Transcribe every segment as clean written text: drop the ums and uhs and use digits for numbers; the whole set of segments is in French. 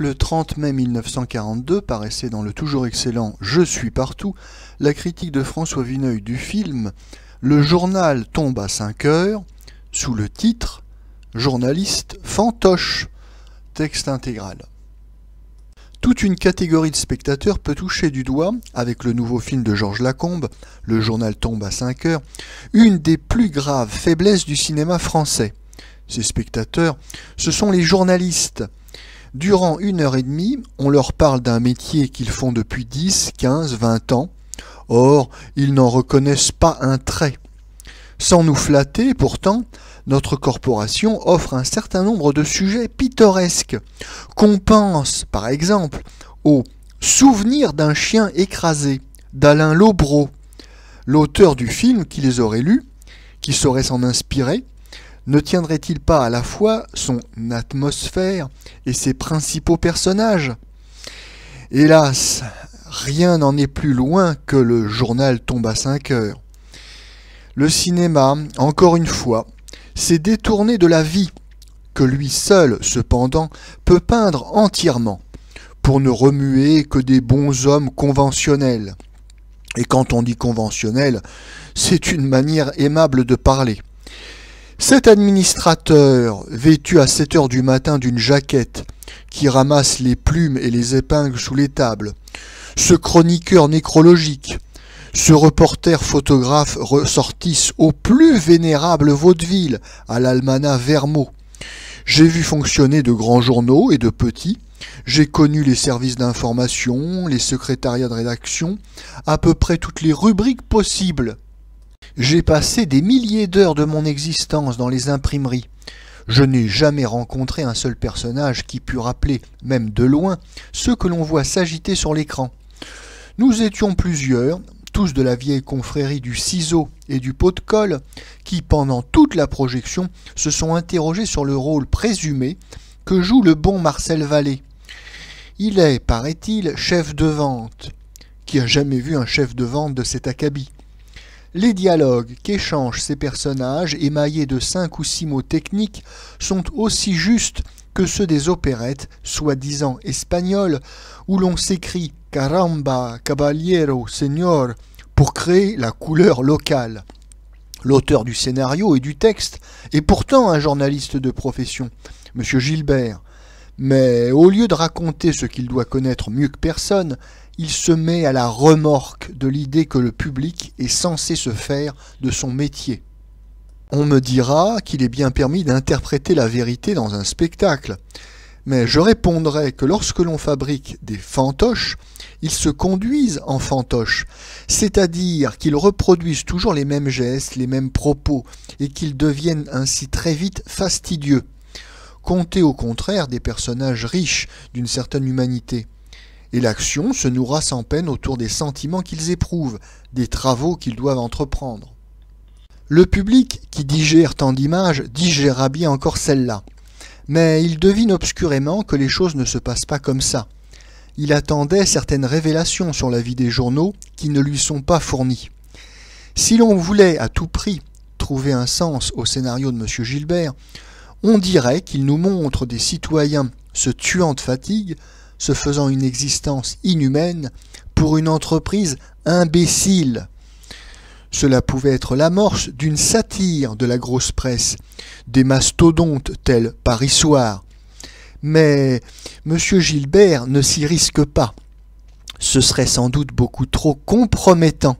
Le 30 mai 1942 paraissait dans le toujours excellent Je suis partout la critique de François Vineuil du film Le journal tombe à 5 heures sous le titre Journaliste fantoche, texte intégral. Toute une catégorie de spectateurs peut toucher du doigt, avec le nouveau film de Georges Lacombe, Le journal tombe à 5 heures, une des plus graves faiblesses du cinéma français. Ces spectateurs, ce sont les journalistes. Durant 1h30, on leur parle d'un métier qu'ils font depuis 10, 15, 20 ans. Or, ils n'en reconnaissent pas un trait. Sans nous flatter, pourtant, notre corporation offre un certain nombre de sujets pittoresques, qu'on pense, par exemple, au Souvenir d'un chien écrasé d'Alain Lobreau, l'auteur du film qui les aurait lus, qui saurait s'en inspirer. Ne tiendrait-il pas à la fois son atmosphère et ses principaux personnages? Hélas, rien n'en est plus loin que le journal tombe à 5 heures. Le cinéma, encore une fois, s'est détourné de la vie, que lui seul, cependant, peut peindre entièrement, pour ne remuer que des bonshommes conventionnels. Et quand on dit conventionnel, c'est une manière aimable de parler. Cet administrateur, vêtu à 7 heures du matin d'une jaquette, qui ramasse les plumes et les épingles sous les tables, ce chroniqueur nécrologique, ce reporter photographe ressortissent au plus vénérable vaudeville, à l'almanach Vermeau. J'ai vu fonctionner de grands journaux et de petits, j'ai connu les services d'information, les secrétariats de rédaction, à peu près toutes les rubriques possibles. J'ai passé des milliers d'heures de mon existence dans les imprimeries. Je n'ai jamais rencontré un seul personnage qui pût rappeler, même de loin, ceux que l'on voit s'agiter sur l'écran. Nous étions plusieurs, tous de la vieille confrérie du ciseau et du pot de colle, qui, pendant toute la projection, se sont interrogés sur le rôle présumé que joue le bon Marcel Vallée. Il est, paraît-il, chef de vente. Qui a jamais vu un chef de vente de cet acabit? Les dialogues qu'échangent ces personnages, émaillés de 5 ou 6 mots techniques, sont aussi justes que ceux des opérettes, soi-disant espagnoles, où l'on s'écrie « Caramba, caballero, señor » pour créer la couleur locale. L'auteur du scénario et du texte est pourtant un journaliste de profession, M. Gilbert. Mais au lieu de raconter ce qu'il doit connaître mieux que personne, il se met à la remorque de l'idée que le public est censé se faire de son métier. On me dira qu'il est bien permis d'interpréter la vérité dans un spectacle, mais je répondrai que lorsque l'on fabrique des fantoches, ils se conduisent en fantoches, c'est-à-dire qu'ils reproduisent toujours les mêmes gestes, les mêmes propos, et qu'ils deviennent ainsi très vite fastidieux. Comptez au contraire des personnages riches d'une certaine humanité. Et l'action se nouera sans peine autour des sentiments qu'ils éprouvent, des travaux qu'ils doivent entreprendre. Le public qui digère tant d'images digérera bien encore celle-là. Mais il devine obscurément que les choses ne se passent pas comme ça. Il attendait certaines révélations sur la vie des journaux qui ne lui sont pas fournies. Si l'on voulait à tout prix trouver un sens au scénario de M. Gilbert, on dirait qu'il nous montre des citoyens se tuant de fatigue, se faisant une existence inhumaine pour une entreprise imbécile. Cela pouvait être l'amorce d'une satire de la grosse presse, des mastodontes tels Paris Soir. Mais M. Gilbert ne s'y risque pas. Ce serait sans doute beaucoup trop compromettant.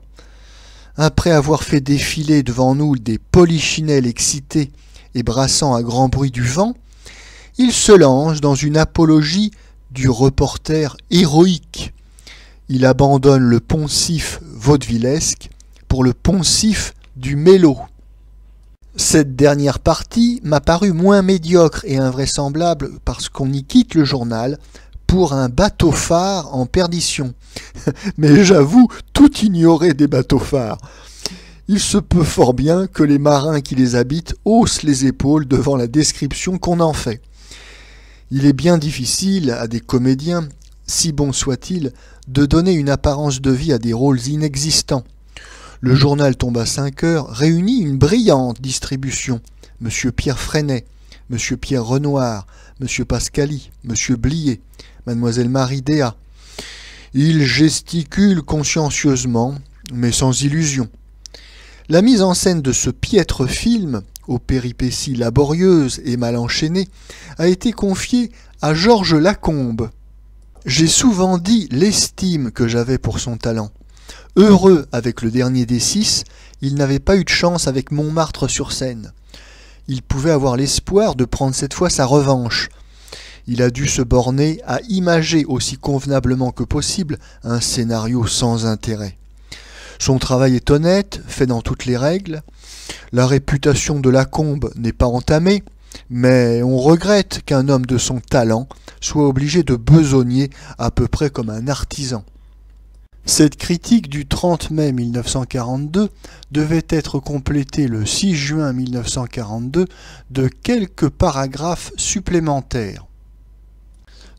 Après avoir fait défiler devant nous des polichinelles excités et brassant à grand bruit du vent, il se lance dans une apologie du reporter héroïque. Il abandonne le poncif vaudevillesque pour le poncif du mélo. Cette dernière partie m'a paru moins médiocre et invraisemblable parce qu'on y quitte le journal pour un bateau-phare en perdition. Mais j'avoue tout ignorer des bateaux-phares. Il se peut fort bien que les marins qui les habitent haussent les épaules devant la description qu'on en fait. Il est bien difficile à des comédiens, si bons soient-ils, de donner une apparence de vie à des rôles inexistants. Le journal tombe à 5 heures réunit une brillante distribution. M. Pierre Freinet, M. Pierre Renoir, M. Pascali, M. Blier, Mademoiselle Marie Déa. Il gesticule consciencieusement, mais sans illusion. La mise en scène de ce piètre film, aux péripéties laborieuses et mal enchaînées, a été confiée à Georges Lacombe. J'ai souvent dit l'estime que j'avais pour son talent. Heureux avec le dernier des 6, il n'avait pas eu de chance avec Montmartre-sur-Seine. Il pouvait avoir l'espoir de prendre cette fois sa revanche. Il a dû se borner à imager aussi convenablement que possible un scénario sans intérêt. Son travail est honnête, fait dans toutes les règles. La réputation de Lacombe n'est pas entamée, mais on regrette qu'un homme de son talent soit obligé de besogner à peu près comme un artisan. Cette critique du 30 mai 1942 devait être complétée le 6 juin 1942 de quelques paragraphes supplémentaires.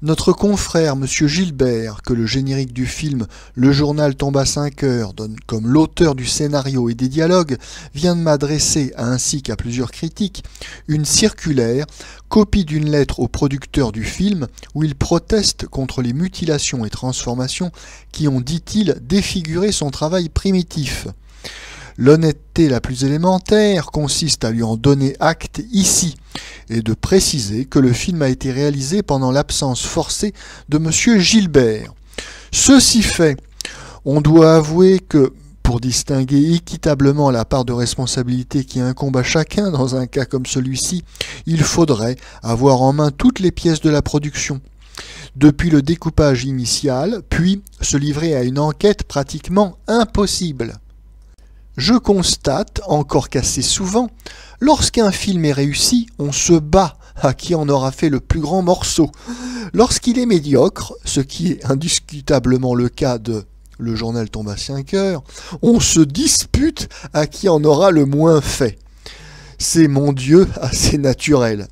Notre confrère M. Gilbert, que le générique du film Le journal tombe à 5 heures donne comme l'auteur du scénario et des dialogues, vient de m'adresser, ainsi qu'à plusieurs critiques, une circulaire, copie d'une lettre au producteur du film, où il proteste contre les mutilations et transformations qui ont, dit-il, défiguré son travail primitif. L'honnêteté la plus élémentaire consiste à lui en donner acte ici et de préciser que le film a été réalisé pendant l'absence forcée de M. Gilbert. Ceci fait, on doit avouer que, pour distinguer équitablement la part de responsabilité qui incombe à chacun dans un cas comme celui-ci, il faudrait avoir en main toutes les pièces de la production, depuis le découpage initial, puis se livrer à une enquête pratiquement impossible. Je constate, encore qu'assez souvent, lorsqu'un film est réussi, on se bat à qui en aura fait le plus grand morceau. Lorsqu'il est médiocre, ce qui est indiscutablement le cas de Le journal tombe à 5 heures, on se dispute à qui en aura le moins fait. C'est, mon Dieu, assez naturel.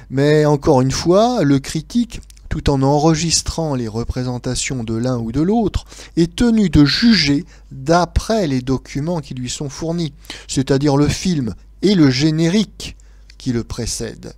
Mais encore une fois, le critique, tout en enregistrant les représentations de l'un ou de l'autre, est tenu de juger d'après les documents qui lui sont fournis, c'est-à-dire le film et le générique qui le précèdent.